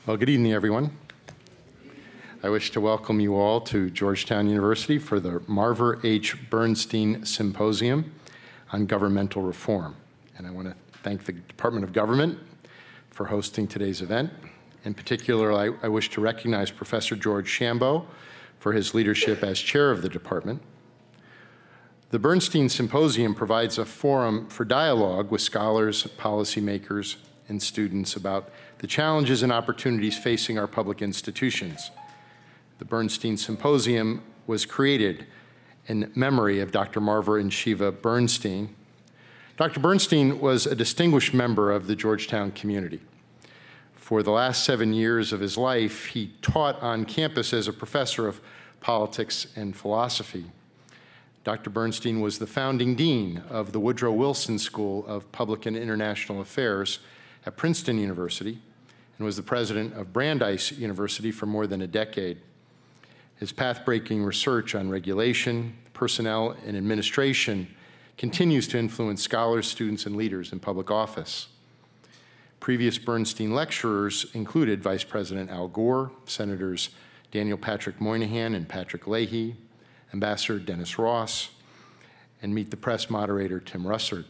Well, good evening, everyone. I wish to welcome you all to Georgetown University for the Marver H. Bernstein Symposium on Governmental Reform. And I want to thank the Department of Government for hosting today's event. In particular, I wish to recognize Professor George Shambo for his leadership as chair of the department. The Bernstein Symposium provides a forum for dialogue with scholars, policymakers, and students about the challenges and opportunities facing our public institutions. The Bernstein Symposium was created in memory of Dr. Marver and Shiva Bernstein. Dr. Bernstein was a distinguished member of the Georgetown community. For the last 7 years of his life, he taught on campus as a professor of politics and philosophy. Dr. Bernstein was the founding dean of the Woodrow Wilson School of Public and International Affairs at Princeton University and was the president of Brandeis University for more than a decade. His path-breaking research on regulation, personnel, and administration continues to influence scholars, students, and leaders in public office. Previous Bernstein lecturers included Vice President Al Gore, Senators Daniel Patrick Moynihan and Patrick Leahy, Ambassador Dennis Ross, and Meet the Press moderator Tim Russert.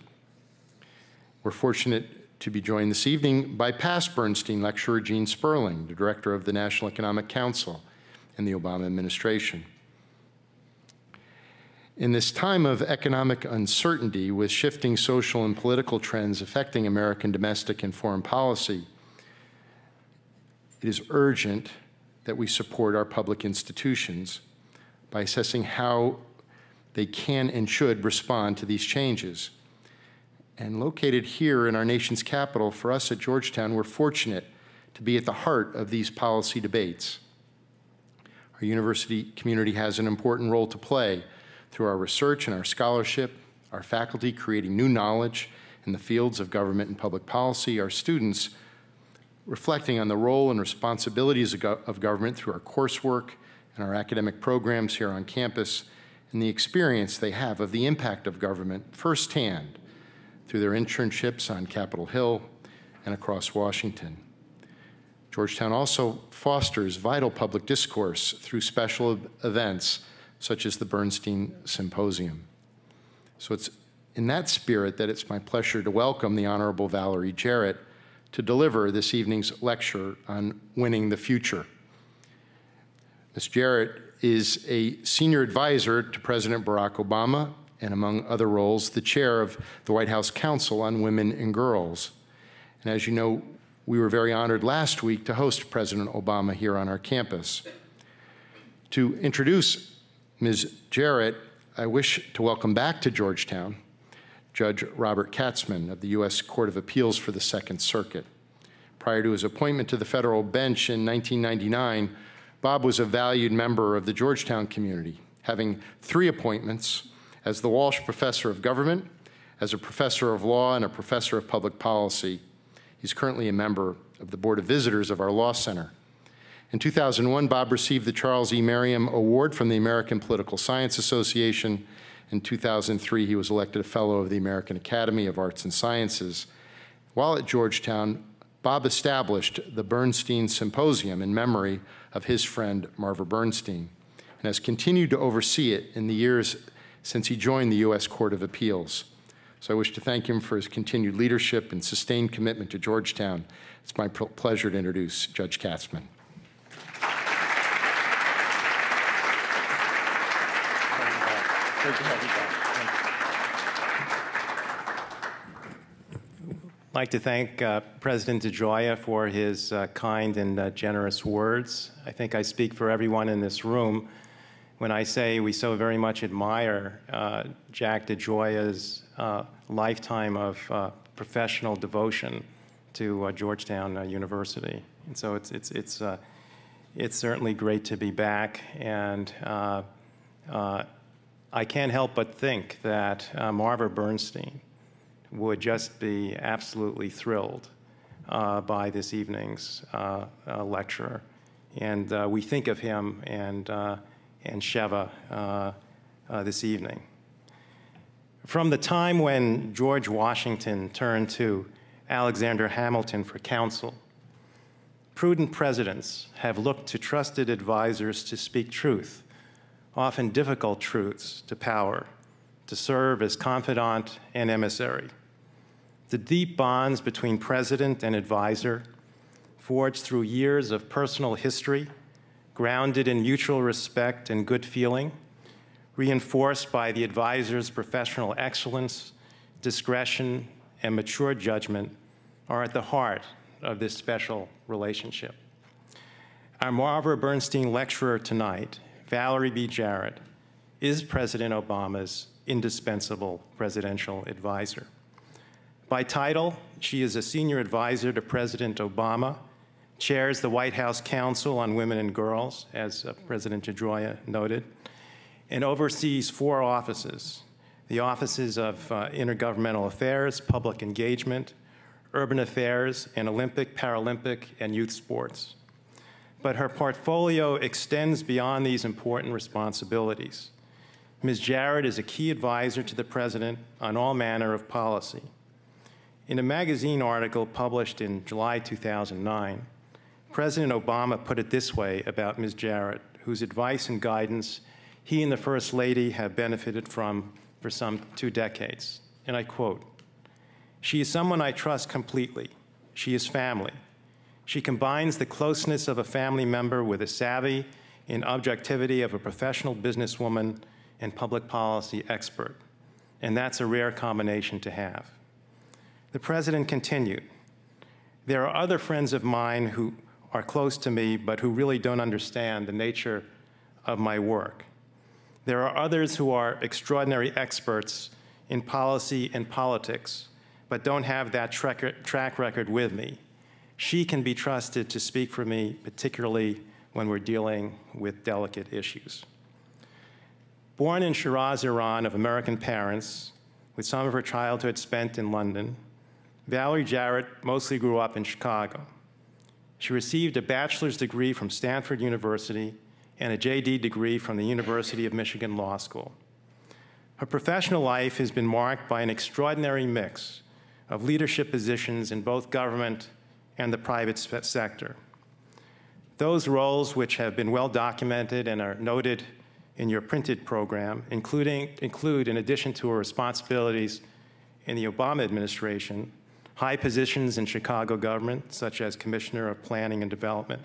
We're fortunate to be joined this evening by past Bernstein lecturer Gene Sperling, the director of the National Economic Council in the Obama administration. In this time of economic uncertainty with shifting social and political trends affecting American domestic and foreign policy, it is urgent that we support our public institutions by assessing how they can and should respond to these changes. And located here in our nation's capital, for us at Georgetown, we're fortunate to be at the heart of these policy debates. Our university community has an important role to play through our research and our scholarship, our faculty creating new knowledge in the fields of government and public policy, our students reflecting on the role and responsibilities of government through our coursework and our academic programs here on campus, and the experience they have of the impact of government firsthand through their internships on Capitol Hill and across Washington. Georgetown also fosters vital public discourse through special events such as the Bernstein Symposium. So it's in that spirit that it's my pleasure to welcome the Honorable Valerie Jarrett to deliver this evening's lecture on winning the future. Ms. Jarrett is a senior advisor to President Barack Obama and, among other roles, the chair of the White House Council on Women and Girls. And as you know, we were very honored last week to host President Obama here on our campus. To introduce Ms. Jarrett, I wish to welcome back to Georgetown Judge Robert Katzman of the U.S. Court of Appeals for the Second Circuit. Prior to his appointment to the federal bench in 1999, Bob was a valued member of the Georgetown community, having 3 appointments as the Walsh Professor of Government, as a Professor of Law, and a Professor of Public Policy. He's currently a member of the Board of Visitors of our Law Center. In 2001, Bob received the Charles E. Merriam Award from the American Political Science Association. In 2003, he was elected a Fellow of the American Academy of Arts and Sciences. While at Georgetown, Bob established the Bernstein Symposium in memory of his friend Marver Bernstein, and has continued to oversee it in the years since he joined the U.S. Court of Appeals. So I wish to thank him for his continued leadership and sustained commitment to Georgetown. It's my pleasure to introduce Judge Katzman. Great to have you back. I'd like to thank President DeGioia for his kind and generous words. I think I speak for everyone in this room when I say we so very much admire Jack DeGioia's lifetime of professional devotion to Georgetown University. And so it's certainly great to be back, and I can't help but think that Marver Bernstein would just be absolutely thrilled by this evening's lecture. And we think of him and Sheva this evening. From the time when George Washington turned to Alexander Hamilton for counsel, prudent presidents have looked to trusted advisors to speak truth, often difficult truths, to power, to serve as confidant and emissary. The deep bonds between president and advisor, forged through years of personal history, grounded in mutual respect and good feeling, reinforced by the advisor's professional excellence, discretion, and mature judgment, are at the heart of this special relationship. Our Marver Bernstein lecturer tonight, Valerie B. Jarrett, is President Obama's indispensable presidential advisor. By title, she is a senior advisor to President Obama, chairs the White House Council on Women and Girls, as President Pedroia noted, and oversees 4 offices: the offices of Intergovernmental Affairs, Public Engagement, Urban Affairs, and Olympic, Paralympic, and Youth Sports. But her portfolio extends beyond these important responsibilities. Ms. Jarrett is a key advisor to the President on all manner of policy. In a magazine article published in July 2009, President Obama put it this way about Ms. Jarrett, whose advice and guidance he and the First Lady have benefited from for some 2 decades. And I quote, "She is someone I trust completely. She is family. She combines the closeness of a family member with the savvy and objectivity of a professional businesswoman and public policy expert. And that's a rare combination to have." The President continued, "There are other friends of mine who are close to me, but who really don't understand the nature of my work. There are others who are extraordinary experts in policy and politics, but don't have that track record with me. She can be trusted to speak for me, particularly when we're dealing with delicate issues." Born in Shiraz, Iran, of American parents, with some of her childhood spent in London, Valerie Jarrett mostly grew up in Chicago. She received a bachelor's degree from Stanford University and a JD degree from the University of Michigan Law School. Her professional life has been marked by an extraordinary mix of leadership positions in both government and the private sector. Those roles, which have been well documented and are noted in your printed program, include, in addition to her responsibilities in the Obama administration, high positions in Chicago government, such as Commissioner of Planning and Development,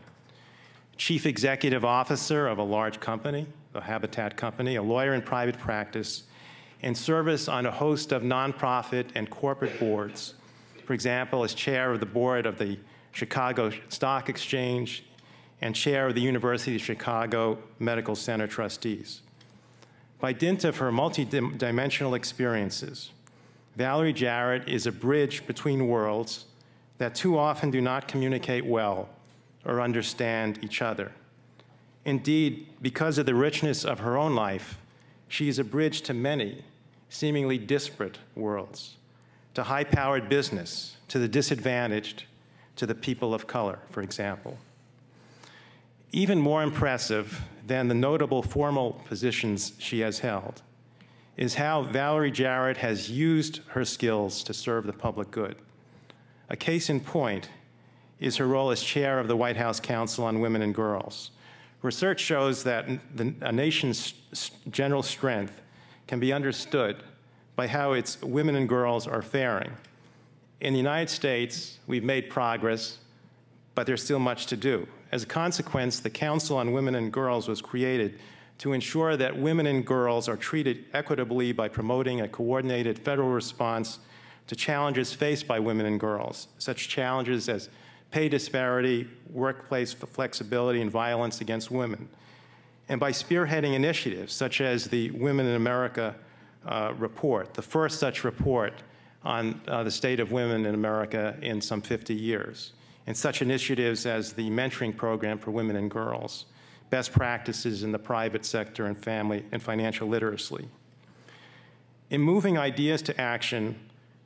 Chief Executive Officer of a large company, the Habitat Company, a lawyer in private practice, and service on a host of nonprofit and corporate boards, for example, as chair of the board of the Chicago Stock Exchange and chair of the University of Chicago Medical Center trustees. By dint of her multidimensional experiences, Valerie Jarrett is a bridge between worlds that too often do not communicate well or understand each other. Indeed, because of the richness of her own life, she is a bridge to many seemingly disparate worlds, to high-powered business, to the disadvantaged, to the people of color, for example. Even more impressive than the notable formal positions she has held is how Valerie Jarrett has used her skills to serve the public good. A case in point is her role as chair of the White House Council on Women and Girls. Research shows that a nation's general strength can be understood by how its women and girls are faring. In the United States, we've made progress, but there's still much to do. As a consequence, the Council on Women and Girls was created to ensure that women and girls are treated equitably by promoting a coordinated federal response to challenges faced by women and girls, such challenges as pay disparity, workplace flexibility, and violence against women, and by spearheading initiatives such as the Women in America report, the first such report on the state of women in America in some 50 years, and such initiatives as the mentoring program for women and girls, best practices in the private sector and family and financial literacy. In moving ideas to action,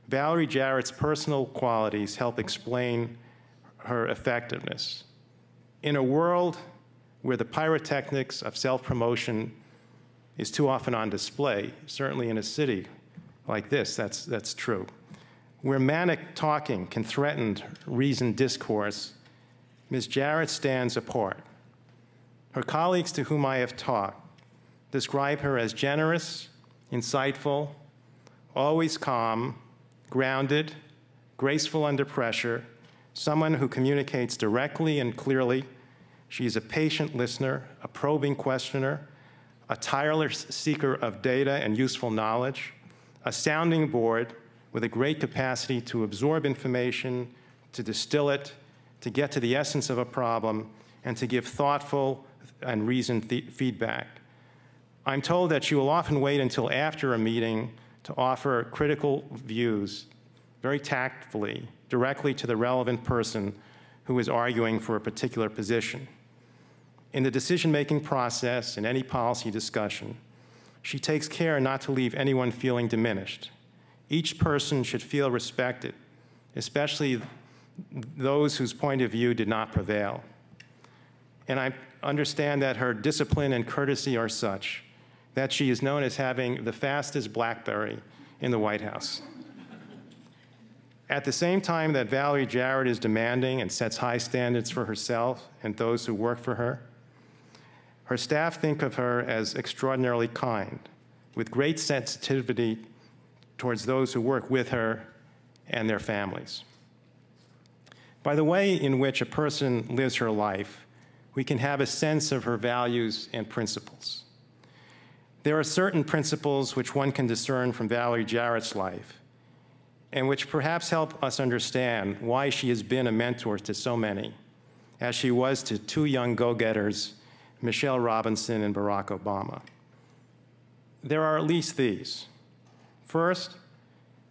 Valerie Jarrett's personal qualities help explain her effectiveness. In a world where the pyrotechnics of self-promotion is too often on display, certainly in a city like this, that's true, where manic talking can threaten reasoned discourse, Ms. Jarrett stands apart. Her colleagues to whom I have talked describe her as generous, insightful, always calm, grounded, graceful under pressure, someone who communicates directly and clearly. She is a patient listener, a probing questioner, a tireless seeker of data and useful knowledge, a sounding board with a great capacity to absorb information, to distill it, to get to the essence of a problem, and to give thoughtful and reasoned feedback. I'm told that she will often wait until after a meeting to offer critical views, very tactfully, directly to the relevant person who is arguing for a particular position. In the decision-making process, in any policy discussion, she takes care not to leave anyone feeling diminished. Each person should feel respected, especially those whose point of view did not prevail. And I understand that her discipline and courtesy are such that she is known as having the fastest BlackBerry in the White House. At the same time that Valerie Jarrett is demanding and sets high standards for herself and those who work for her, her staff think of her as extraordinarily kind, with great sensitivity towards those who work with her and their families. By the way in which a person lives her life, we can have a sense of her values and principles. There are certain principles which one can discern from Valerie Jarrett's life, and which perhaps help us understand why she has been a mentor to so many, as she was to two young go-getters, Michelle Robinson and Barack Obama. There are at least these. First,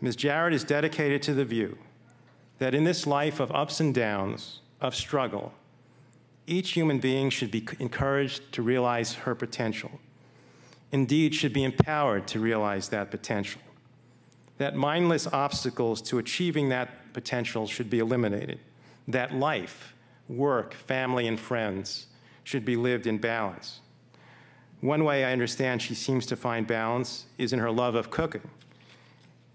Ms. Jarrett is dedicated to the view that in this life of ups and downs, of struggle, each human being should be encouraged to realize her potential. Indeed, should be empowered to realize that potential. That mindless obstacles to achieving that potential should be eliminated. That life, work, family, and friends should be lived in balance. One way I understand she seems to find balance is in her love of cooking.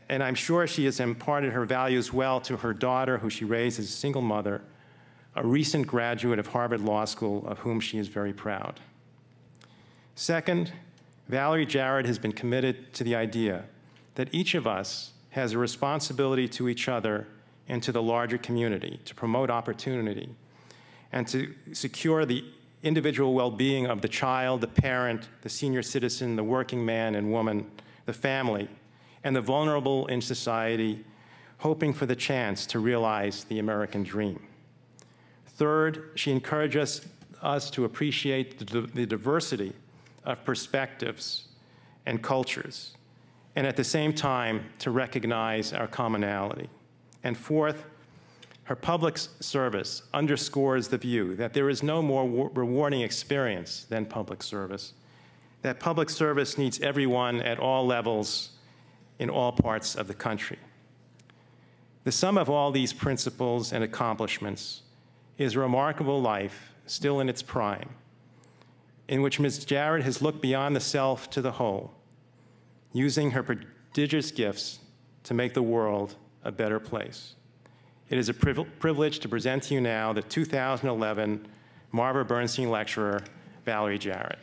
And I'm sure she has imparted her values well to her daughter, who she raised as a single mother, a recent graduate of Harvard Law School, of whom she is very proud. Second, Valerie Jarrett has been committed to the idea that each of us has a responsibility to each other and to the larger community to promote opportunity and to secure the individual well-being of the child, the parent, the senior citizen, the working man and woman, the family, and the vulnerable in society, hoping for the chance to realize the American dream. Third, she encourages us to appreciate the diversity of perspectives and cultures, and at the same time, to recognize our commonality. And fourth, her public service underscores the view that there is no more rewarding experience than public service, that public service needs everyone at all levels in all parts of the country. The sum of all these principles and accomplishments is a remarkable life still in its prime, in which Ms. Jarrett has looked beyond the self to the whole, using her prodigious gifts to make the world a better place. It is a privilege to present to you now the 2011 Marver Bernstein Lecturer, Valerie Jarrett.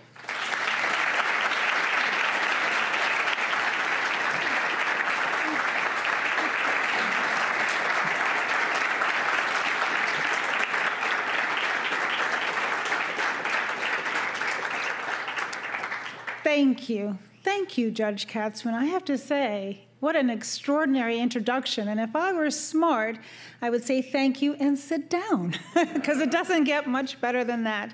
Thank you. Thank you, Judge Katzmann. I have to say, what an extraordinary introduction. And if I were smart, I would say thank you and sit down, because it doesn't get much better than that.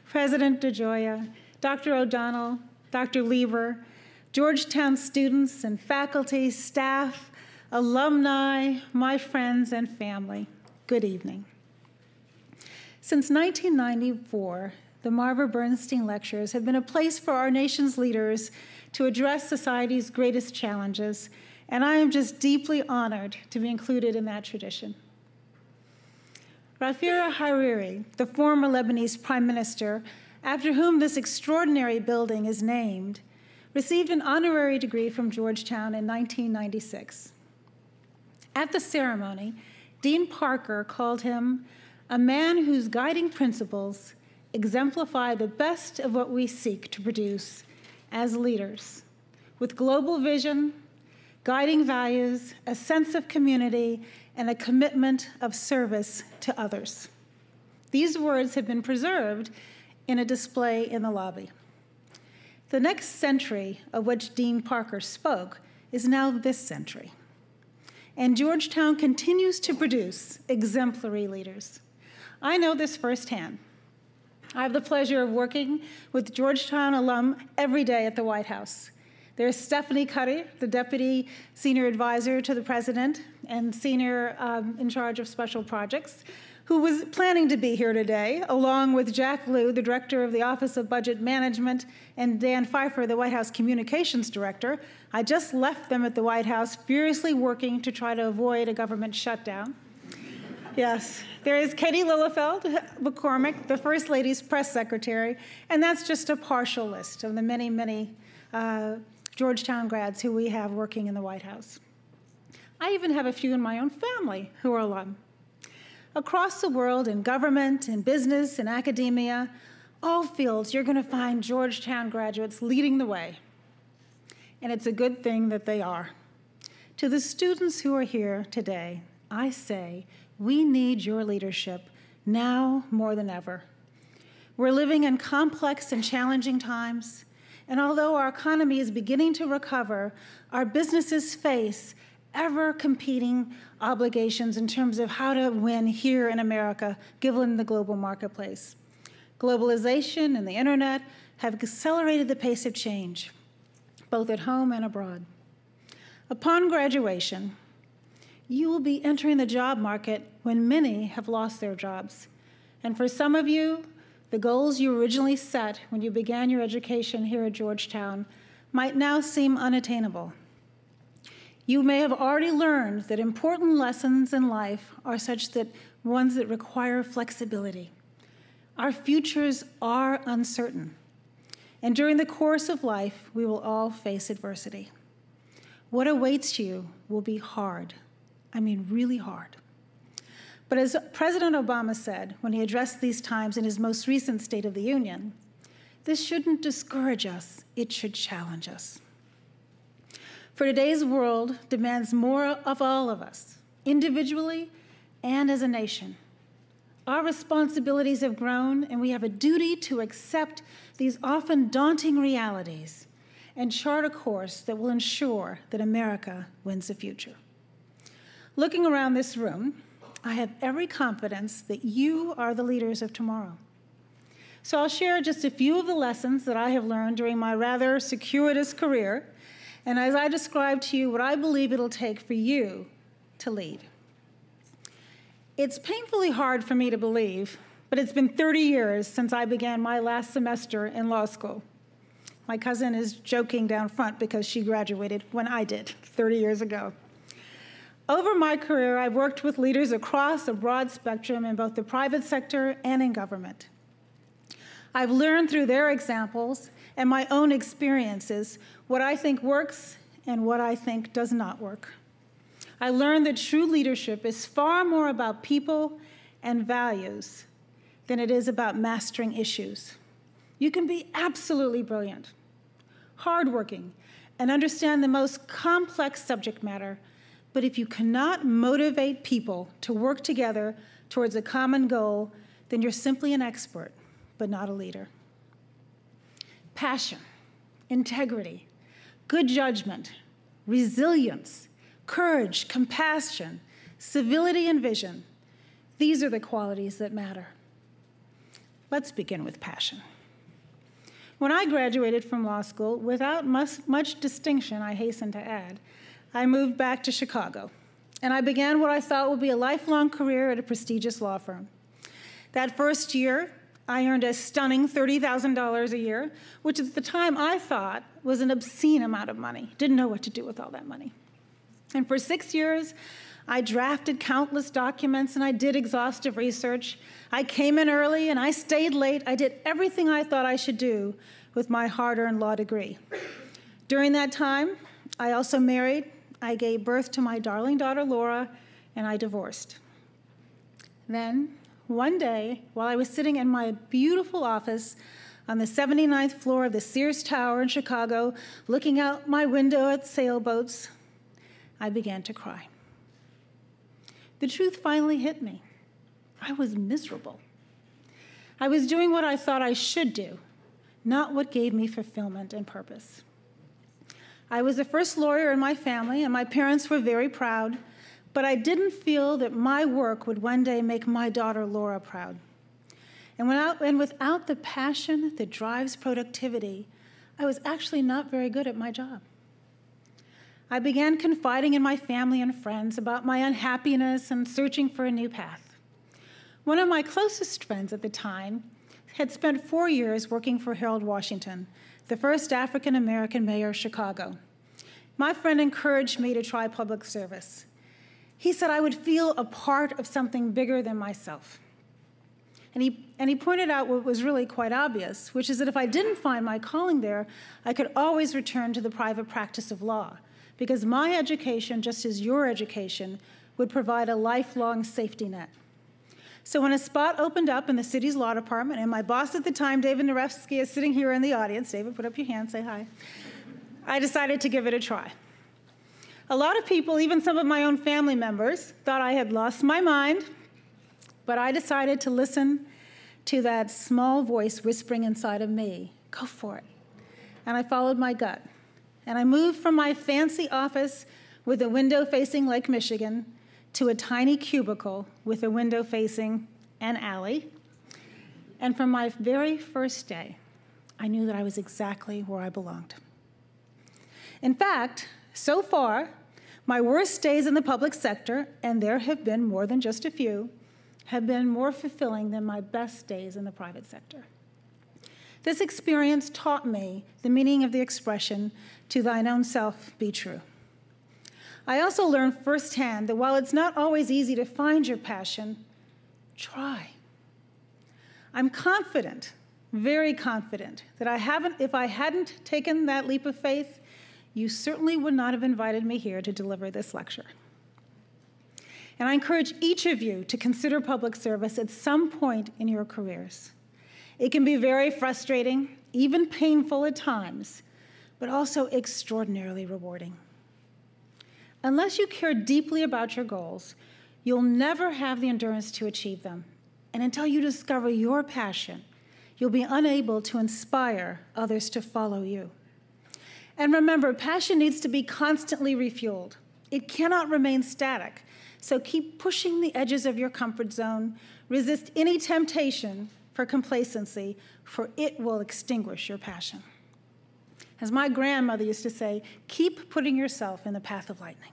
President DeGioia, Dr. O'Donnell, Dr. Lever, Georgetown students and faculty, staff, alumni, my friends and family, good evening. Since 1994, the Marver Bernstein Lectures have been a place for our nation's leaders to address society's greatest challenges, and I am just deeply honored to be included in that tradition. Rafira Hariri, the former Lebanese prime minister, after whom this extraordinary building is named, received an honorary degree from Georgetown in 1996. At the ceremony, Dean Parker called him a man whose guiding principles exemplify the best of what we seek to produce as leaders, with global vision, guiding values, a sense of community, and a commitment of service to others. These words have been preserved in a display in the lobby. The next century of which Dean Parker spoke is now this century. And Georgetown continues to produce exemplary leaders. I know this firsthand. I have the pleasure of working with Georgetown alum every day at the White House. There's Stephanie Cutter, the Deputy Senior Advisor to the President and Senior in charge of Special Projects, who was planning to be here today, along with Jack Liu, the Director of the Office of Budget Management, and Dan Pfeiffer, the White House Communications Director. I just left them at the White House, furiously working to try to avoid a government shutdown. Yes, there is Katie Lillefeld McCormick, the First Lady's press secretary, and that's just a partial list of the many, many Georgetown grads who we have working in the White House. I even have a few in my own family who are alum. Across the world, in government, in business, in academia, all fields, you're going to find Georgetown graduates leading the way. And it's a good thing that they are. To the students who are here today, I say, we need your leadership now more than ever. We're living in complex and challenging times, and although our economy is beginning to recover, our businesses face ever-competing obligations in terms of how to win here in America, given the global marketplace. Globalization and the internet have accelerated the pace of change, both at home and abroad. Upon graduation, you will be entering the job market when many have lost their jobs. And for some of you, the goals you originally set when you began your education here at Georgetown might now seem unattainable. You may have already learned that important lessons in life are such that ones that require flexibility. Our futures are uncertain, and during the course of life, we will all face adversity. What awaits you will be hard. I mean, really hard. But as President Obama said when he addressed these times in his most recent State of the Union, this shouldn't discourage us, it should challenge us. For today's world demands more of all of us, individually and as a nation. Our responsibilities have grown, and we have a duty to accept these often daunting realities and chart a course that will ensure that America wins the future. Looking around this room, I have every confidence that you are the leaders of tomorrow. So I'll share just a few of the lessons that I have learned during my rather circuitous career, and as I describe to you what I believe it'll take for you to lead. It's painfully hard for me to believe, but it's been 30 years since I began my last semester in law school. My cousin is joking down front because she graduated when I did 30 years ago. Over my career, I've worked with leaders across a broad spectrum in both the private sector and in government. I've learned through their examples and my own experiences what I think works and what I think does not work. I learned that true leadership is far more about people and values than it is about mastering issues. You can be absolutely brilliant, hardworking, and understand the most complex subject matter, but if you cannot motivate people to work together towards a common goal, then you're simply an expert, but not a leader. Passion, integrity, good judgment, resilience, courage, compassion, civility, and vision. These are the qualities that matter. Let's begin with passion. When I graduated from law school, without much distinction, I hasten to add, I moved back to Chicago, and I began what I thought would be a lifelong career at a prestigious law firm. That first year, I earned a stunning $30,000 a year, which at the time I thought was an obscene amount of money. Didn't know what to do with all that money. And for 6 years, I drafted countless documents and I did exhaustive research. I came in early and I stayed late. I did everything I thought I should do with my hard-earned law degree. During that time, I also married, I gave birth to my darling daughter, Laura, and I divorced. Then, one day, while I was sitting in my beautiful office on the 79th floor of the Sears Tower in Chicago, looking out my window at sailboats, I began to cry. The truth finally hit me. I was miserable. I was doing what I thought I should do, not what gave me fulfillment and purpose. I was the first lawyer in my family, and my parents were very proud, but I didn't feel that my work would one day make my daughter Laura proud. And without the passion that drives productivity, I was actually not very good at my job. I began confiding in my family and friends about my unhappiness and searching for a new path. One of my closest friends at the time had spent 4 years working for Harold Washington, the first African-American mayor of Chicago. My friend encouraged me to try public service. He said I would feel a part of something bigger than myself. And he pointed out what was really quite obvious, which is that if I didn't find my calling there, I could always return to the private practice of law, because my education, just as your education, would provide a lifelong safety net. So when a spot opened up in the city's law department, and my boss at the time, David Narevsky, is sitting here in the audience. David, put up your hand, say hi. I decided to give it a try. A lot of people, even some of my own family members, thought I had lost my mind, but I decided to listen to that small voice whispering inside of me, go for it. And I followed my gut. And I moved from my fancy office with a window facing Lake Michigan to a tiny cubicle with a window facing an alley. And from my very first day, I knew that I was exactly where I belonged. In fact, so far, my worst days in the public sector, and there have been more than just a few, have been more fulfilling than my best days in the private sector. This experience taught me the meaning of the expression, to thine own self be true. I also learned firsthand that while it's not always easy to find your passion, try. I'm confident, very confident, that if I hadn't taken that leap of faith, you certainly would not have invited me here to deliver this lecture. And I encourage each of you to consider public service at some point in your careers. It can be very frustrating, even painful at times, but also extraordinarily rewarding. Unless you care deeply about your goals, you'll never have the endurance to achieve them. And until you discover your passion, you'll be unable to inspire others to follow you. And remember, passion needs to be constantly refueled. It cannot remain static. So keep pushing the edges of your comfort zone. Resist any temptation for complacency, for it will extinguish your passion. As my grandmother used to say, keep putting yourself in the path of lightning.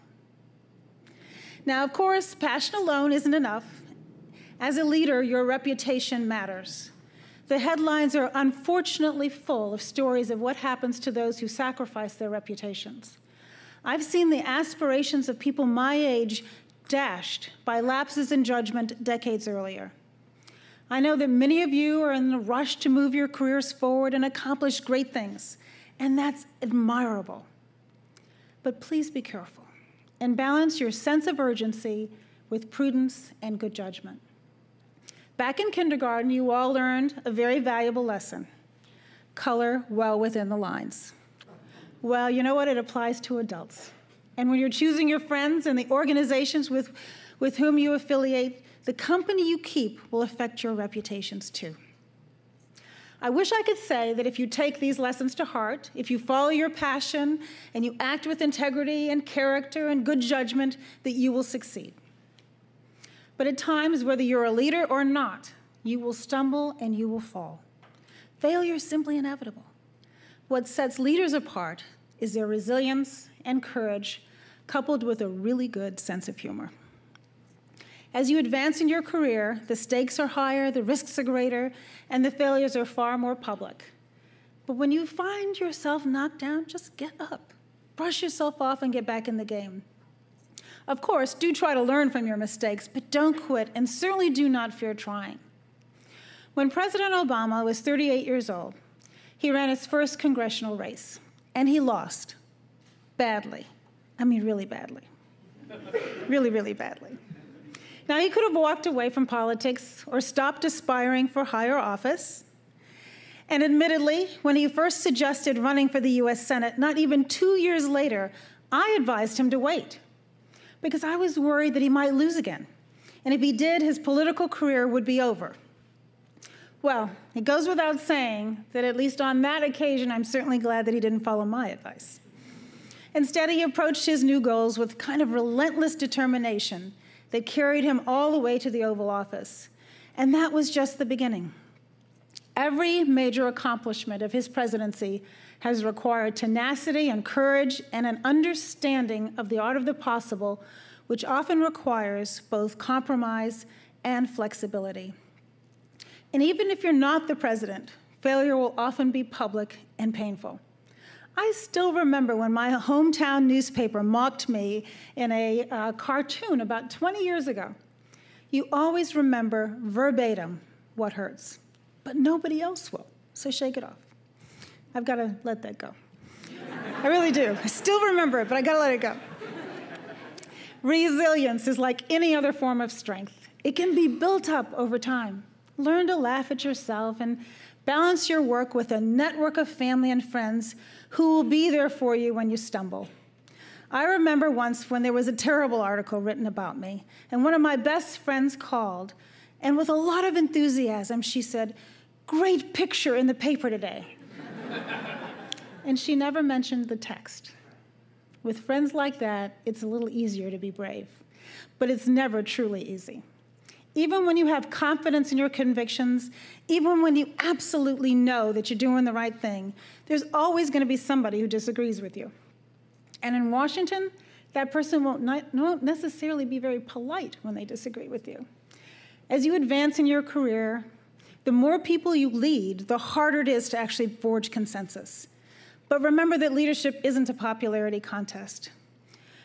Now, of course, passion alone isn't enough. As a leader, your reputation matters. The headlines are unfortunately full of stories of what happens to those who sacrifice their reputations. I've seen the aspirations of people my age dashed by lapses in judgment decades earlier. I know that many of you are in the rush to move your careers forward and accomplish great things, and that's admirable. But please be careful and balance your sense of urgency with prudence and good judgment. Back in kindergarten, you all learned a very valuable lesson: color well within the lines. Well, you know what? It applies to adults. And when you're choosing your friends and the organizations with whom you affiliate, the company you keep will affect your reputations too. I wish I could say that if you take these lessons to heart, if you follow your passion and you act with integrity and character and good judgment, that you will succeed. But at times, whether you're a leader or not, you will stumble and you will fall. Failure is simply inevitable. What sets leaders apart is their resilience and courage, coupled with a really good sense of humor. As you advance in your career, the stakes are higher, the risks are greater, and the failures are far more public. But when you find yourself knocked down, just get up. Brush yourself off and get back in the game. Of course, do try to learn from your mistakes, but don't quit, and certainly do not fear trying. When President Obama was 38 years old, he ran his first congressional race, and he lost badly. I mean, really badly. Really, really badly. Now, he could have walked away from politics or stopped aspiring for higher office. And admittedly, when he first suggested running for the US Senate, not even 2 years later, I advised him to wait because I was worried that he might lose again. And if he did, his political career would be over. Well, it goes without saying that at least on that occasion, I'm certainly glad that he didn't follow my advice. Instead, he approached his new goals with kind of relentless determination that carried him all the way to the Oval Office. And that was just the beginning. Every major accomplishment of his presidency has required tenacity and courage and an understanding of the art of the possible, which often requires both compromise and flexibility. And even if you're not the president, failure will often be public and painful. I still remember when my hometown newspaper mocked me in a cartoon about 20 years ago. You always remember verbatim what hurts, but nobody else will, so shake it off. I've got to let that go. I really do. I still remember it, but I got to let it go. Resilience is like any other form of strength. It can be built up over time. Learn to laugh at yourself and balance your work with a network of family and friends who will be there for you when you stumble. I remember once when there was a terrible article written about me, and one of my best friends called, and with a lot of enthusiasm, she said, "Great picture in the paper today." And she never mentioned the text. With friends like that, it's a little easier to be brave, but it's never truly easy. Even when you have confidence in your convictions, even when you absolutely know that you're doing the right thing, there's always going to be somebody who disagrees with you. And in Washington, that person won't necessarily be very polite when they disagree with you. As you advance in your career, the more people you lead, the harder it is to actually forge consensus. But remember that leadership isn't a popularity contest.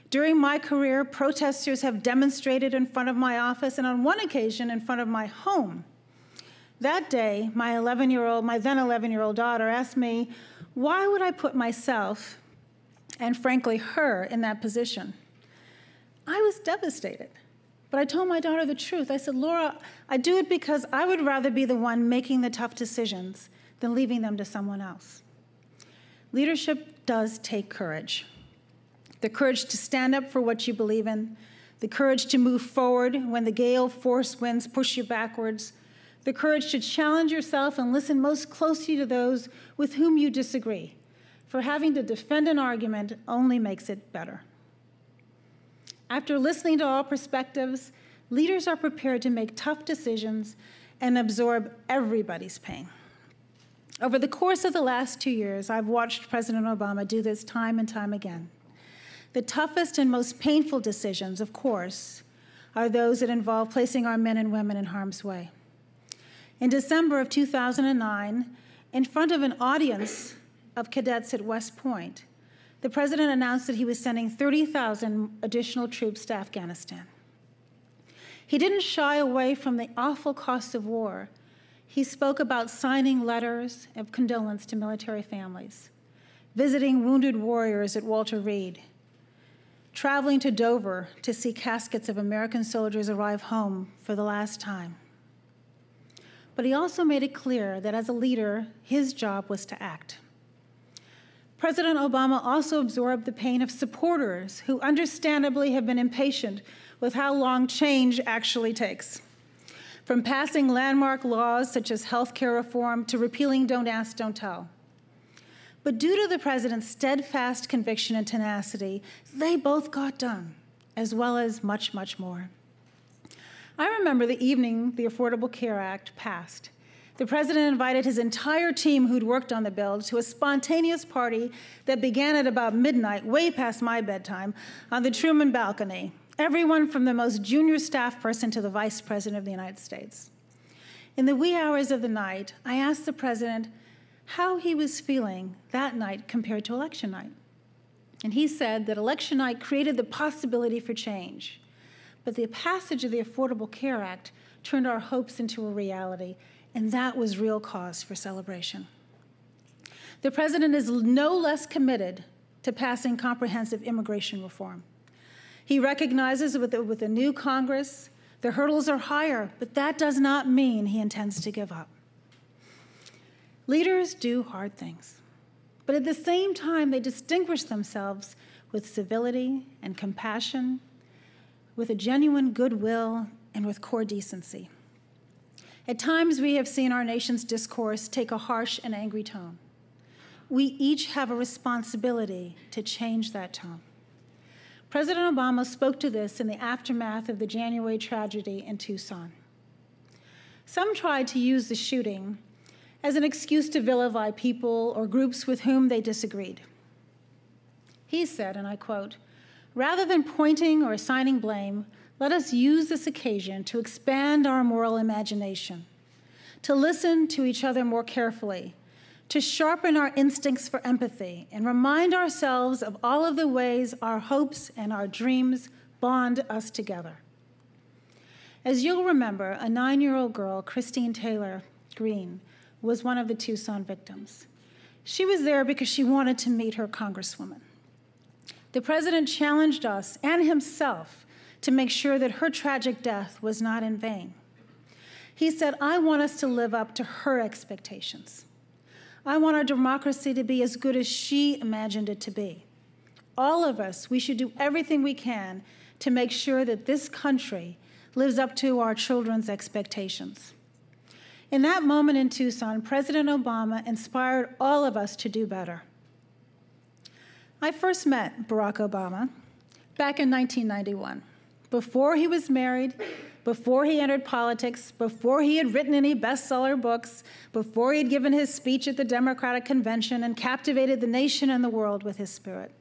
During my career, protesters have demonstrated in front of my office and on one occasion in front of my home. That day, my then 11-year-old daughter asked me, why would I put myself, and frankly her, in that position? I was devastated, but I told my daughter the truth. I said, Laura, I do it because I would rather be the one making the tough decisions than leaving them to someone else. Leadership does take courage. The courage to stand up for what you believe in, the courage to move forward when the gale force winds push you backwards, the courage to challenge yourself and listen most closely to those with whom you disagree, for having to defend an argument only makes it better. After listening to all perspectives, leaders are prepared to make tough decisions and absorb everybody's pain. Over the course of the last 2 years, I've watched President Obama do this time and time again. The toughest and most painful decisions, of course, are those that involve placing our men and women in harm's way. In December of 2009, in front of an audience of cadets at West Point, the president announced that he was sending 30,000 additional troops to Afghanistan. He didn't shy away from the awful costs of war. He spoke about signing letters of condolence to military families, visiting wounded warriors at Walter Reed, traveling to Dover to see caskets of American soldiers arrive home for the last time. But he also made it clear that as a leader, his job was to act. President Obama also absorbed the pain of supporters who understandably have been impatient with how long change actually takes. From passing landmark laws such as health care reform to repealing Don't Ask, Don't Tell. But due to the president's steadfast conviction and tenacity, they both got done, as well as much, much more. I remember the evening the Affordable Care Act passed. The president invited his entire team who'd worked on the bill to a spontaneous party that began at about midnight, way past my bedtime, on the Truman balcony. Everyone from the most junior staff person to the vice president of the United States. In the wee hours of the night, I asked the president how he was feeling that night compared to election night. And he said that election night created the possibility for change, but the passage of the Affordable Care Act turned our hopes into a reality, and that was real cause for celebration. The president is no less committed to passing comprehensive immigration reform. He recognizes with the new Congress, The hurdles are higher, but that does not mean he intends to give up. Leaders do hard things, but at the same time, they distinguish themselves with civility and compassion, with a genuine goodwill, and with core decency. At times, we have seen our nation's discourse take a harsh and angry tone. We each have a responsibility to change that tone. President Obama spoke to this in the aftermath of the January tragedy in Tucson. Some tried to use the shooting as an excuse to vilify people or groups with whom they disagreed. He said, and I quote, "Rather than pointing or assigning blame, let us use this occasion to expand our moral imagination, to listen to each other more carefully, to sharpen our instincts for empathy, and remind ourselves of all of the ways our hopes and our dreams bond us together." As you'll remember, a 9-year-old girl, Christine Taylor Greene, was one of the Tucson victims. She was there because she wanted to meet her congresswoman. The president challenged us and himself to make sure that her tragic death was not in vain. He said, "I want us to live up to her expectations. I want our democracy to be as good as she imagined it to be. All of us, we should do everything we can to make sure that this country lives up to our children's expectations." In that moment in Tucson, President Obama inspired all of us to do better. I first met Barack Obama back in 1991, before he was married, before he entered politics, before he had written any bestseller books, before he had given his speech at the Democratic Convention and captivated the nation and the world with his spirit.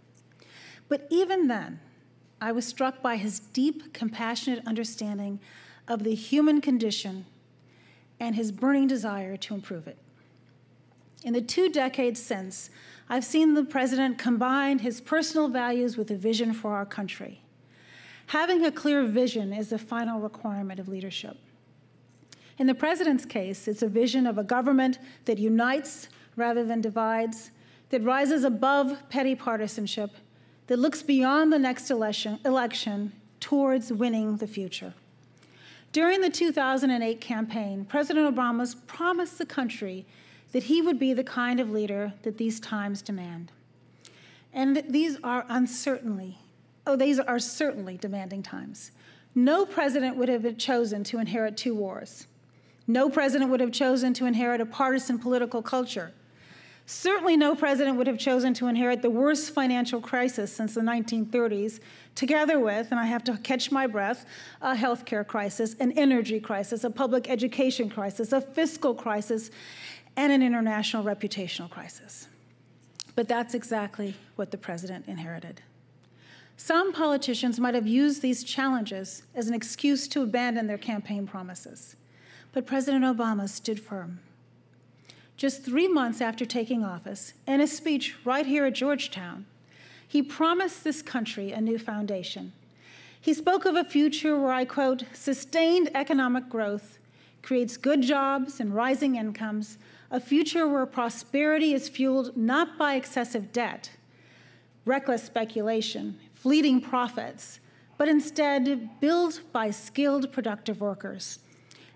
But even then, I was struck by his deep, compassionate understanding of the human condition and his burning desire to improve it. In the 2 decades since, I've seen the president combine his personal values with a vision for our country. Having a clear vision is the final requirement of leadership. In the president's case, it's a vision of a government that unites rather than divides, that rises above petty partisanship, that looks beyond the next election towards winning the future. During the 2008 campaign, President Obama promised the country that he would be the kind of leader that these times demand. And these are certainly demanding times. No president would have chosen to inherit 2 wars. No president would have chosen to inherit a partisan political culture. Certainly no president would have chosen to inherit the worst financial crisis since the 1930s, together with, and I have to catch my breath, a healthcare crisis, an energy crisis, a public education crisis, a fiscal crisis, and an international reputational crisis. But that's exactly what the president inherited. Some politicians might have used these challenges as an excuse to abandon their campaign promises, but President Obama stood firm. Just 3 months after taking office, in a speech right here at Georgetown, he promised this country a new foundation. He spoke of a future where, I quote, "sustained economic growth creates good jobs and rising incomes, a future where prosperity is fueled not by excessive debt, reckless speculation, fleeting profits, but instead built by skilled, productive workers,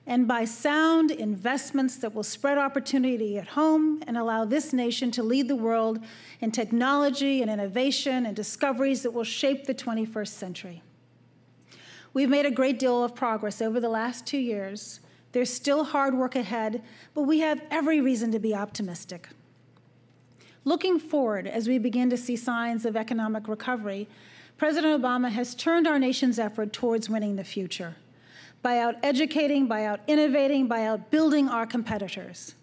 and by sound investments that will spread opportunity at home and allow this nation to lead the world in technology and innovation and discoveries that will shape the 21st century." We've made a great deal of progress over the last 2 years. There's still hard work ahead, but we have every reason to be optimistic. Looking forward, as we begin to see signs of economic recovery, President Obama has turned our nation's effort towards winning the future, by out-educating, by out-innovating, by out-building our competitors.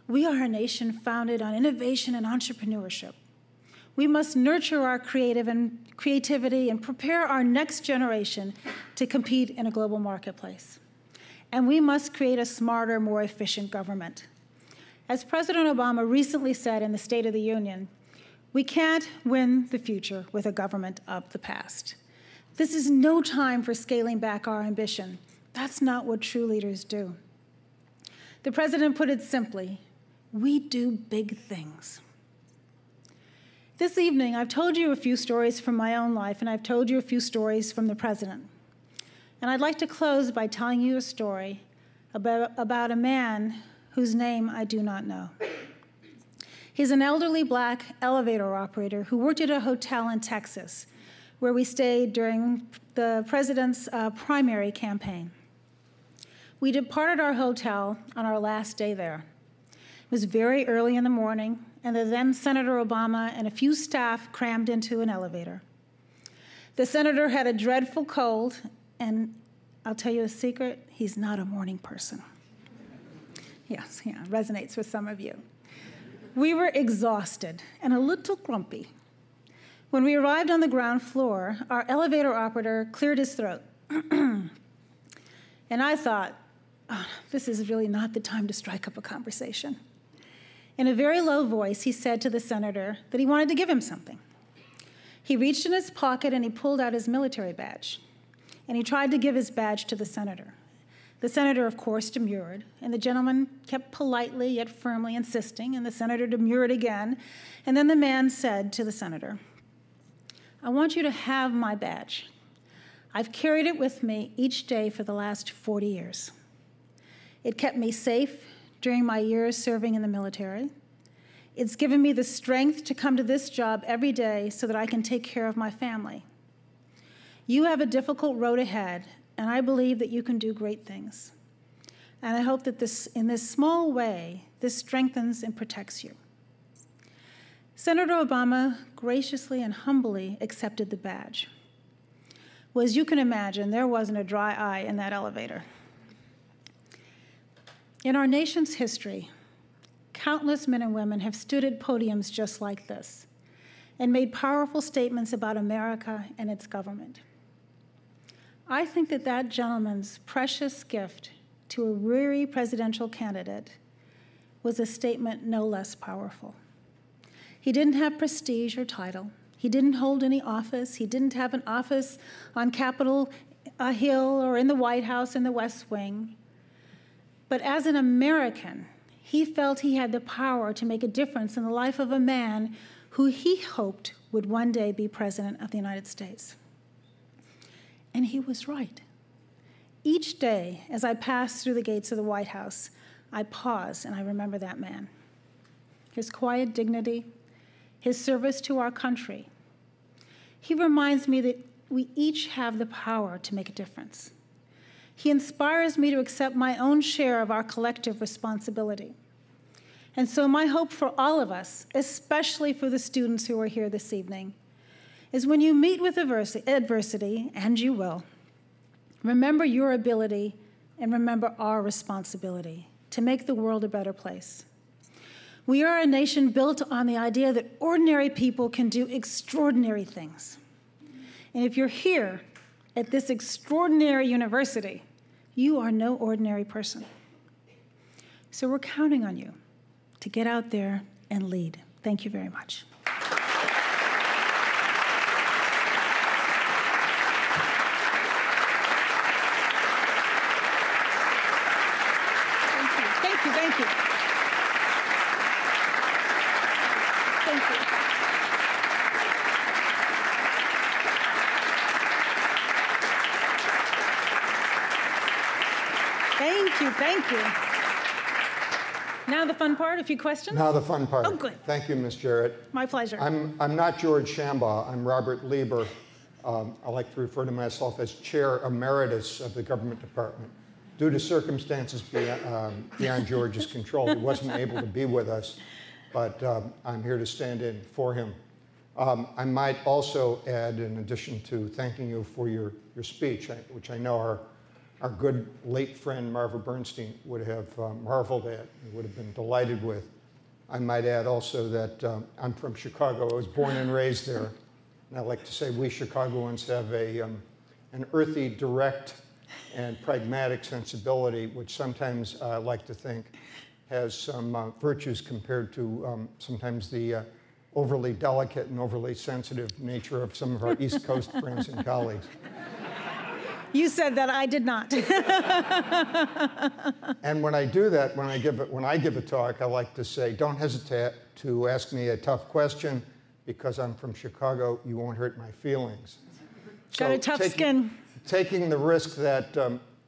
We are a nation founded on innovation and entrepreneurship. We must nurture our creativity and prepare our next generation to compete in a global marketplace. And we must create a smarter, more efficient government. As President Obama recently said in the State of the Union, we can't win the future with a government of the past. This is no time for scaling back our ambition. That's not what true leaders do. The president put it simply, we do big things. This evening, I've told you a few stories from my own life, and I've told you a few stories from the president. And I'd like to close by telling you a story about a man whose name I do not know. He's an elderly black elevator operator who worked at a hotel in Texas where we stayed during the president's primary campaign. We departed our hotel on our last day there. It was very early in the morning, and the then Senator Obama and a few staff crammed into an elevator. The senator had a dreadful cold, and I'll tell you a secret, he's not a morning person. Yes, yeah, resonates with some of you. We were exhausted and a little grumpy. When we arrived on the ground floor, our elevator operator cleared his throat. And I thought, oh, this is really not the time to strike up a conversation. In a very low voice, he said to the senator that he wanted to give him something. He reached in his pocket and he pulled out his military badge. And he tried to give his badge to the senator. The senator, of course, demurred, and the gentleman kept politely yet firmly insisting, and the senator demurred again. And then the man said to the senator, I want you to have my badge. I've carried it with me each day for the last 40 years. It kept me safe during my years serving in the military. It's given me the strength to come to this job every day so that I can take care of my family. You have a difficult road ahead, and I believe that you can do great things. And I hope that in this small way, this strengthens and protects you. Senator Obama graciously and humbly accepted the badge. Well, as you can imagine, there wasn't a dry eye in that elevator. In our nation's history, countless men and women have stood at podiums just like this and made powerful statements about America and its government. I think that that gentleman's precious gift to a weary presidential candidate was a statement no less powerful. He didn't have prestige or title. He didn't hold any office. He didn't have an office on Capitol Hill or in the White House in the West Wing. But as an American, he felt he had the power to make a difference in the life of a man who he hoped would one day be President of the United States. And he was right. Each day, as I passed through the gates of the White House, I pause and I remember that man. His quiet dignity, his service to our country. He reminds me that we each have the power to make a difference. He inspires me to accept my own share of our collective responsibility. And so my hope for all of us, especially for the students who are here this evening, is when you meet with adversity, and you will, remember your ability and remember our responsibility to make the world a better place. We are a nation built on the idea that ordinary people can do extraordinary things. And if you're here at this extraordinary university, you are no ordinary person. So we're counting on you to get out there and lead. Thank you very much. Thank you. Thank you. Thank you. Now the fun part, a few questions? Now the fun part. Oh, good. Thank you, Ms. Jarrett. My pleasure. I'm not George Shambaugh. I'm Robert Lieber. I like to refer to myself as Chair Emeritus of the Government Department. Due to circumstances beyond George's control, he wasn't able to be with us, but I'm here to stand in for him. I might also add, in addition to thanking you for your speech, which I know our good late friend Marver Bernstein would have marveled at and would have been delighted with. I might add also that I'm from Chicago. I was born and raised there. And I like to say we Chicagoans have an earthy, direct, and pragmatic sensibility, which sometimes I like to think has some virtues compared to sometimes the overly delicate and overly sensitive nature of some of our East Coast friends and colleagues. You said that, I did not. And when I do that, when I give a talk, I like to say, don't hesitate to ask me a tough question, because I'm from Chicago, you won't hurt my feelings. Got a tough skin. taking the risk that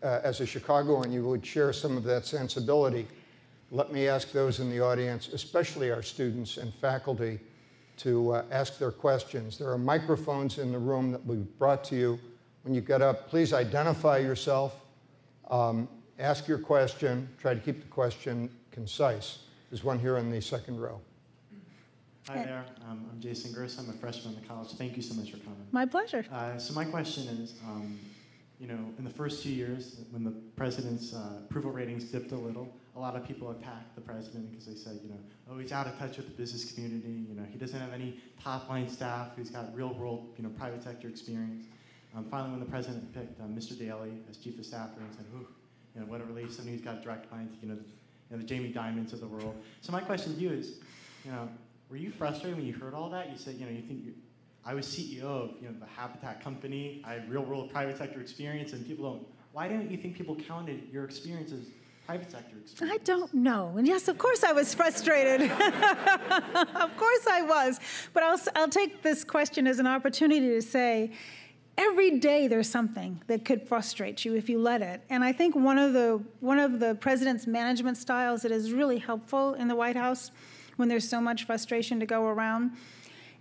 as a Chicagoan you would share some of that sensibility, let me ask those in the audience, especially our students and faculty, to ask their questions. There are microphones in the room that we've brought to you. When you get up, please identify yourself, ask your question, try to keep the question concise. There's one here in the second row. Hi there, I'm Jason Gers. I'm a freshman in the college. Thank you so much for coming. My pleasure. So my question is, you know, in the first 2 years, when the president's approval ratings dipped a little, a lot of people attacked the president because they said, you know, oh, he's out of touch with the business community. You know, he doesn't have any top-line staff who's got real-world, you know, private sector experience. Finally, when the president picked Mr. Daley as chief of staff, and said, "Ooh, you know, what a relief! Somebody who's got a direct line to, you know, the Jamie Dimons of the world." So my question to you is, you know, were you frustrated when you heard all that? You said, you know, you think I was CEO of, you know, the Habitat company. I have real-world private sector experience, and people don't. Why don't you think people counted your experience as private sector experience? I don't know. And yes, of course I was frustrated. Of course I was. But I'll take this question as an opportunity to say, every day there's something that could frustrate you if you let it. And I think one of the president's management styles that is really helpful in the White House when there's so much frustration to go around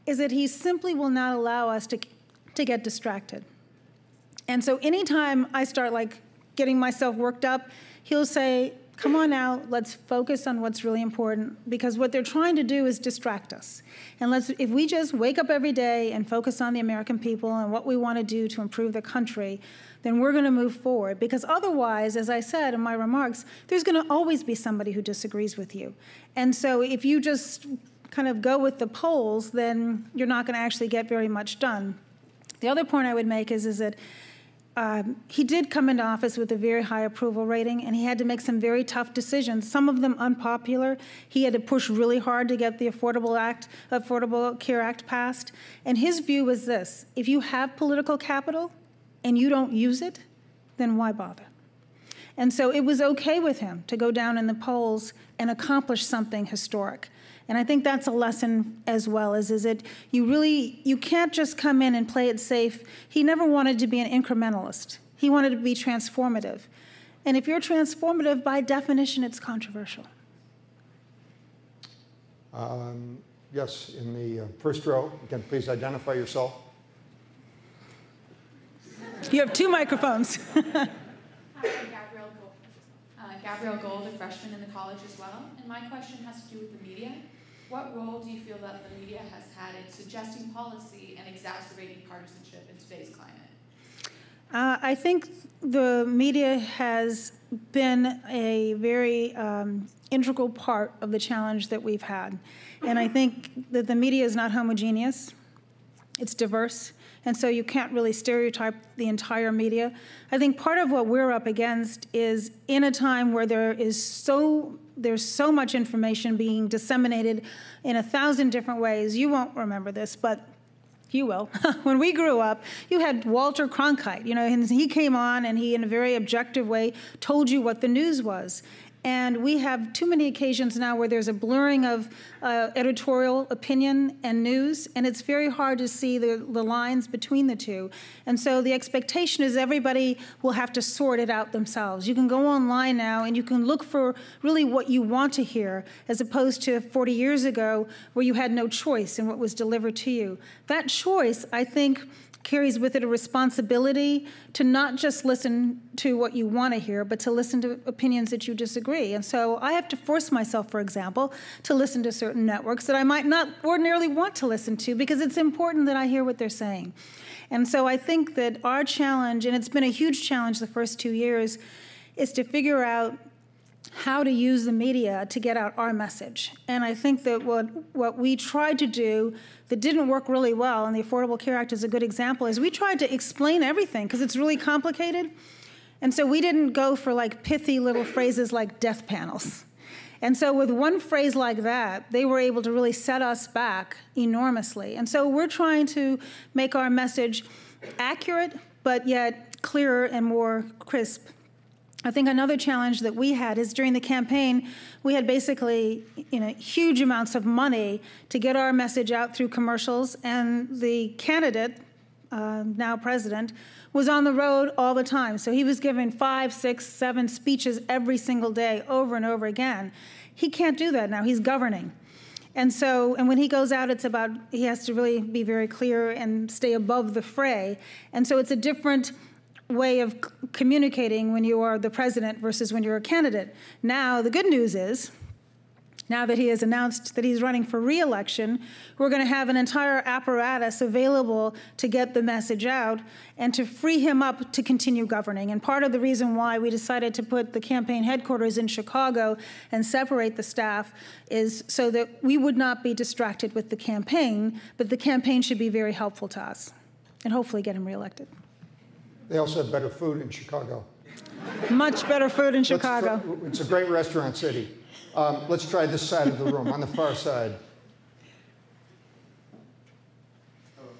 is that he simply will not allow us to get distracted. And so anytime I start like getting myself worked up, he'll say, come on now, let's focus on what's really important, because what they're trying to do is distract us. And if we just wake up every day and focus on the American people and what we want to do to improve the country, then we're going to move forward. Because otherwise, as I said in my remarks, there's going to always be somebody who disagrees with you. And so if you just kind of go with the polls, then you're not going to actually get very much done. The other point I would make is that he did come into office with a very high approval rating, and he had to make some very tough decisions, some of them unpopular. He had to push really hard to get the Affordable Care Act passed. And his view was this: if you have political capital and you don't use it, then why bother? And so it was okay with him to go down in the polls and accomplish something historic. And I think that's a lesson as well, is that you can't just come in and play it safe. He never wanted to be an incrementalist. He wanted to be transformative. And if you're transformative, by definition, it's controversial. Yes, in the first row. Again, please identify yourself. You have two microphones. Hi, I'm Gabrielle Gold, a freshman in the college as well. And my question has to do with the media. What role do you feel that the media has had in suggesting policy and exacerbating partisanship in today's climate? I think the media has been a very integral part of the challenge that we've had. And I think that the media is not homogeneous. It's diverse. And so you can't really stereotype the entire media. I think part of what we're up against is in a time where there's so much information being disseminated in 1,000 different ways. You won't remember this, but you will. When we grew up, you had Walter Cronkite, you know, and he came on and he, in a very objective way, told you what the news was. And we have too many occasions now where there's a blurring of editorial opinion and news, and it's very hard to see the lines between the two. And so the expectation is everybody will have to sort it out themselves. You can go online now and you can look for really what you want to hear, as opposed to 40 years ago where you had no choice in what was delivered to you. That choice, I think, carries with it a responsibility to not just listen to what you want to hear, but to listen to opinions that you disagree. And so I have to force myself, for example, to listen to certain networks that I might not ordinarily want to listen to, because it's important that I hear what they're saying. And so I think that our challenge, and it's been a huge challenge the first 2 years, is to figure out how to use the media to get out our message. And I think that what we tried to do that didn't work really well, and the Affordable Care Act is a good example, is we tried to explain everything because it's really complicated. And so we didn't go for like pithy little phrases like death panels. And so with one phrase like that, they were able to really set us back enormously. And so we're trying to make our message accurate, but yet clearer and more crisp. I think another challenge that we had is during the campaign, we had basically, huge amounts of money to get our message out through commercials, and the candidate, now president, was on the road all the time. So he was giving 5, 6, 7 speeches every single day, over and over again. He can't do that now. He's governing. And so, and when he goes out, it's about, he has to really be very clear and stay above the fray. And so it's a different way of communicating when you are the president versus when you're a candidate. Now, the good news is, now that he has announced that he's running for re-election, we're going to have an entire apparatus available to get the message out and to free him up to continue governing. And part of the reason why we decided to put the campaign headquarters in Chicago and separate the staff is so that we would not be distracted with the campaign, but the campaign should be very helpful to us and hopefully get him re-elected. They also have better food in Chicago. Much better food in Chicago. It's a great restaurant city. Let's try this side of the room, on the far side.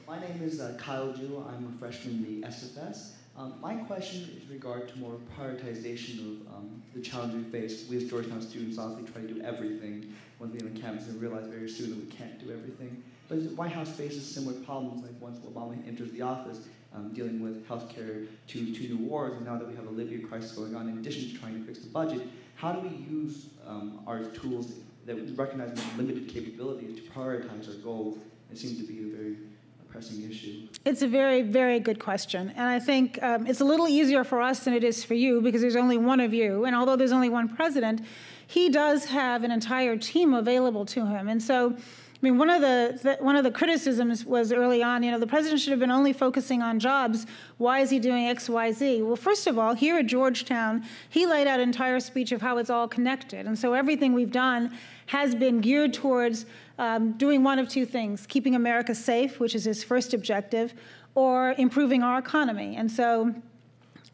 My name is Kyle Jewell. I'm a freshman in the SFS. My question is in regard to more prioritization of the challenges we face. We as Georgetown students obviously try to do everything when we're on campus and realize very soon that we can't do everything. But the White House faces similar problems like once Obama enters the office, dealing with healthcare to new wars, and now that we have a Libya crisis going on, in addition to trying to fix the budget, how do we use our tools that we recognize as limited capabilities to prioritize our goals? It seems to be a very pressing issue. It's a very, very good question. And I think it's a little easier for us than it is for you because there's only one of you. And although there's only one president, he does have an entire team available to him. And so, I mean, one of the criticisms was early on, you know, the president should have been only focusing on jobs. Why is he doing X, Y, Z? Well, first of all, here at Georgetown, he laid out an entire speech of how it's all connected. And so everything we've done has been geared towards doing one of two things: keeping America safe, which is his first objective, or improving our economy. And so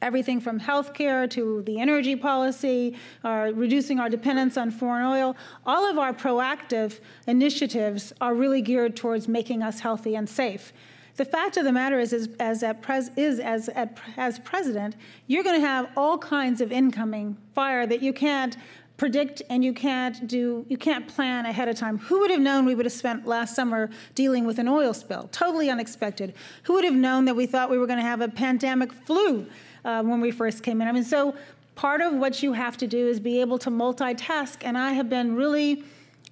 everything from healthcare to the energy policy, reducing our dependence on foreign oil, all of our proactive initiatives are really geared towards making us healthy and safe. The fact of the matter is as president, you're going to have all kinds of incoming fire that you can't predict and you can't plan ahead of time. Who would have known we would have spent last summer dealing with an oil spill? Totally unexpected. Who would have known that we thought we were going to have a pandemic flu when we first came in? I mean, so part of what you have to do is be able to multitask, and I have been really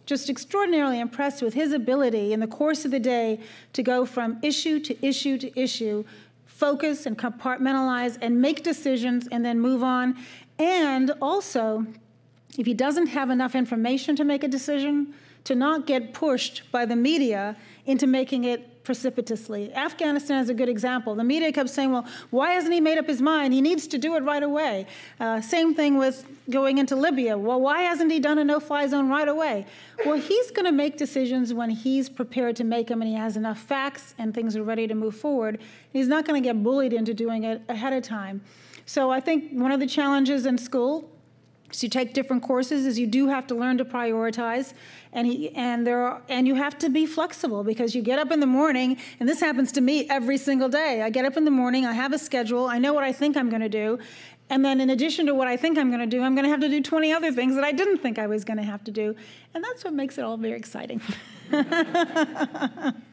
just extraordinarily impressed with his ability in the course of the day to go from issue to issue to issue, focus and compartmentalize and make decisions and then move on. And also, if he doesn't have enough information to make a decision, to not get pushed by the media into making it precipitously. Afghanistan is a good example. The media kept saying, well, why hasn't he made up his mind? He needs to do it right away. Same thing with going into Libya. Well, why hasn't he done a no-fly zone right away? Well, he's going to make decisions when he's prepared to make them and he has enough facts and things are ready to move forward. He's not going to get bullied into doing it ahead of time. So I think one of the challenges in school, so you take different courses, is you do have to learn to prioritize, and you have to be flexible because you get up in the morning, and this happens to me every single day. I get up in the morning, I have a schedule, I know what I think I'm going to do, and then in addition to what I think I'm going to do, I'm going to have to do 20 other things that I didn't think I was going to have to do, and that's what makes it all very exciting.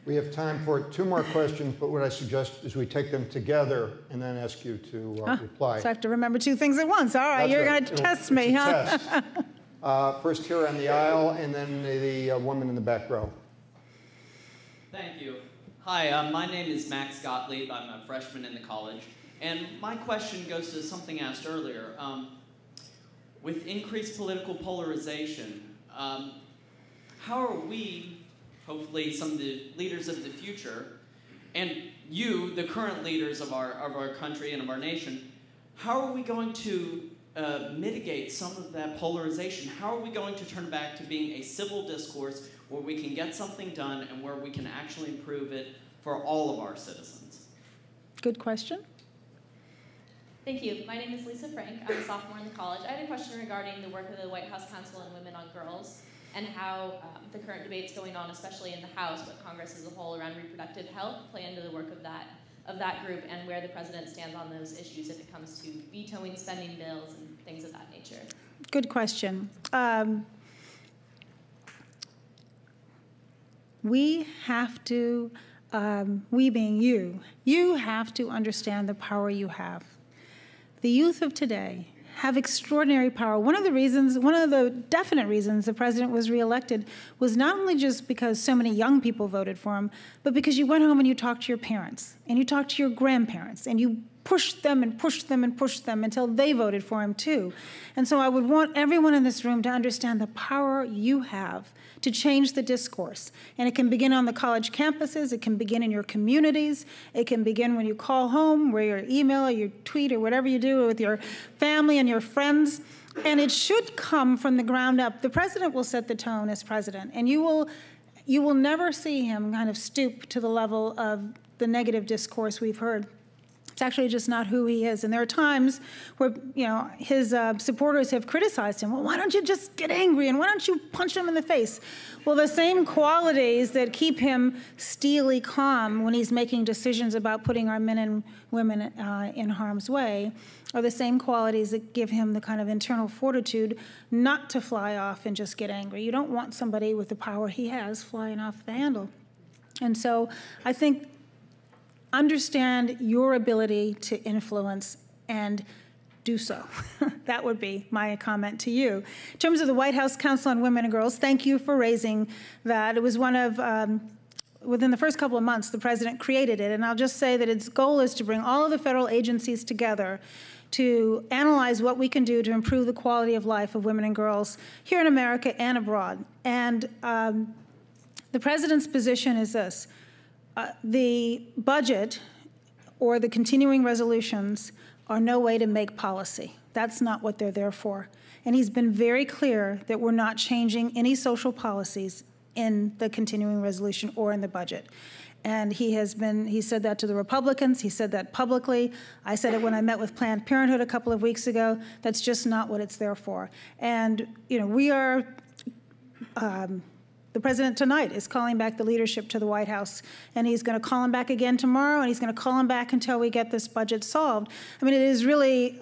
We have time for 2 more questions, but what I suggest is we take them together and then ask you to reply. So I have to remember 2 things at once. All right, That's you're right. going to test me, huh? Test. First here on the aisle, and then the woman in the back row. Thank you. Hi, my name is Max Gottlieb. I'm a freshman in the college. And my question goes to something asked earlier. With increased political polarization, how are we, hopefully some of the leaders of the future, and you, the current leaders of our country and of our nation, how are we going to mitigate some of that polarization? How are we going to turn back to being a civil discourse where we can get something done and where we can actually improve it for all of our citizens? Good question. Thank you. My name is Lisa Frank. I'm a sophomore in the college. I had a question regarding the work of the White House Council on Women on Girls and how the current debates going on, especially in the House, but Congress as a whole, around reproductive health play into the work of that group and where the president stands on those issues if it comes to vetoing spending bills and things of that nature. Good question. We have to we being you have to understand the power you have. The youth of today have extraordinary power. One of the definite reasons the president was reelected was not only just because so many young people voted for him, but because you went home and you talked to your parents, and you talked to your grandparents, and you pushed them and pushed them and pushed them until they voted for him too. And so I would want everyone in this room to understand the power you have to change the discourse. And it can begin on the college campuses, it can begin in your communities, it can begin when you call home, where your email or your tweet or whatever you do with your family and your friends. And it should come from the ground up. The president will set the tone as president, and you will never see him kind of stoop to the level of the negative discourse we've heard. It's actually just not who he is. And there are times where, his supporters have criticized him. Well, why don't you just get angry, and why don't you punch him in the face? Well, the same qualities that keep him steely calm when he's making decisions about putting our men and women in harm's way are the same qualities that give him the kind of internal fortitude not to fly off and just get angry. You don't want somebody with the power he has flying off the handle. And so I think understand your ability to influence and do so. That would be my comment to you. In terms of the White House Council on Women and Girls, thank you for raising that. It was one of, within the first couple of months, the president created it. And I'll just say that its goal is to bring all of the federal agencies together to analyze what we can do to improve the quality of life of women and girls here in America and abroad. And the president's position is this. The budget or the continuing resolutions are no way to make policy. That's not what they're there for. And he's been very clear that we're not changing any social policies in the continuing resolution or in the budget. And he said that to the Republicans. He said that publicly. I said it when I met with Planned Parenthood a couple of weeks ago. That's just not what it's there for. And, we are, the president tonight is calling back the leadership to the White House, and he's going to call him back again tomorrow, and he's going to call him back until we get this budget solved. I mean, it is really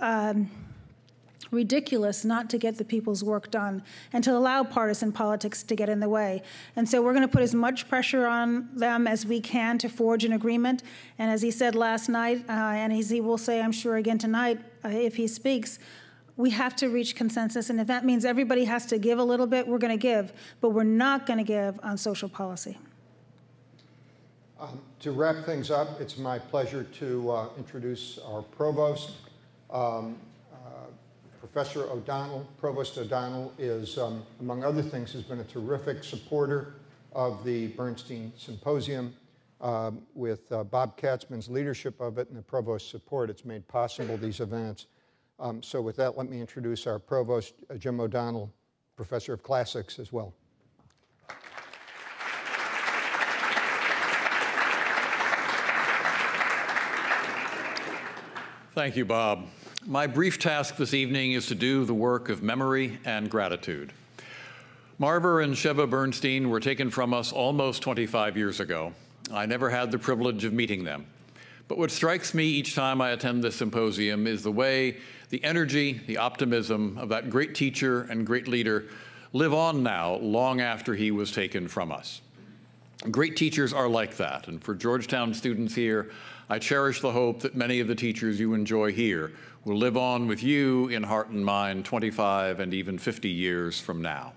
ridiculous not to get the people's work done and to allow partisan politics to get in the way. And so we're going to put as much pressure on them as we can to forge an agreement. And as he said last night, and as he will say, I'm sure, again tonight, if he speaks, we have to reach consensus, and if that means everybody has to give a little bit, we're going to give, but we're not going to give on social policy. To wrap things up, it's my pleasure to introduce our provost, Professor O'Donnell. Provost O'Donnell is, among other things, has been a terrific supporter of the Bernstein Symposium. With Bob Katzman's leadership of it and the provost's support, it's made possible these events. So with that, let me introduce our provost, Jim O'Donnell, professor of classics as well. Thank you, Bob. My brief task this evening is to do the work of memory and gratitude. Marver and Sheva Bernstein were taken from us almost 25 years ago. I never had the privilege of meeting them. But what strikes me each time I attend this symposium is the way the energy, the optimism of that great teacher and great leader live on now, long after he was taken from us. Great teachers are like that, and for Georgetown students here, I cherish the hope that many of the teachers you enjoy here will live on with you in heart and mind 25 and even 50 years from now.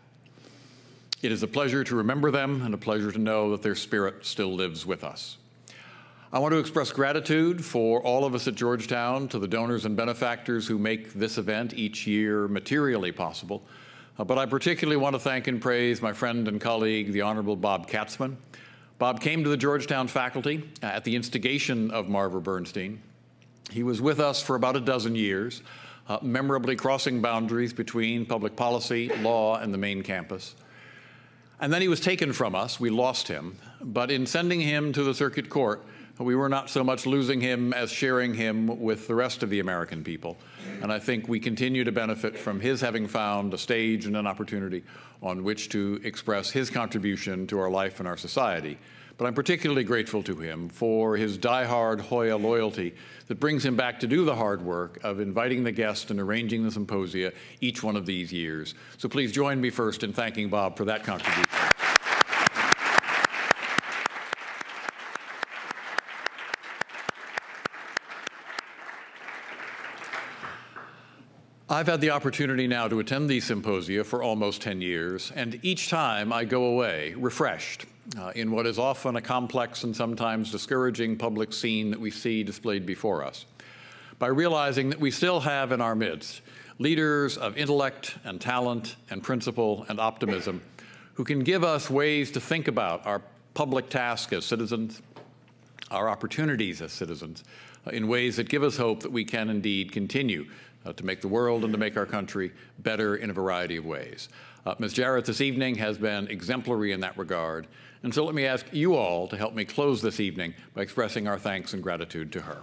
It is a pleasure to remember them and a pleasure to know that their spirit still lives with us. I want to express gratitude for all of us at Georgetown, to the donors and benefactors who make this event each year materially possible. But I particularly want to thank and praise my friend and colleague, the Honorable Bob Katzman. Bob came to the Georgetown faculty at the instigation of Marver Bernstein. He was with us for about a dozen years, memorably crossing boundaries between public policy, law, and the main campus. And then he was taken from us. We lost him. But in sending him to the circuit court, we were not so much losing him as sharing him with the rest of the American people. And I think we continue to benefit from his having found a stage and an opportunity on which to express his contribution to our life and our society. But I'm particularly grateful to him for his diehard Hoya loyalty that brings him back to do the hard work of inviting the guests and arranging the symposia each one of these years. So please join me first in thanking Bob for that contribution. I've had the opportunity now to attend these symposia for almost 10 years, and each time I go away refreshed in what is often a complex and sometimes discouraging public scene that we see displayed before us, by realizing that we still have in our midst leaders of intellect and talent and principle and optimism who can give us ways to think about our public task as citizens, our opportunities as citizens, in ways that give us hope that we can indeed continue to make the world and to make our country better in a variety of ways. Ms. Jarrett this evening has been exemplary in that regard, and so let me ask you all to help me close this evening by expressing our thanks and gratitude to her.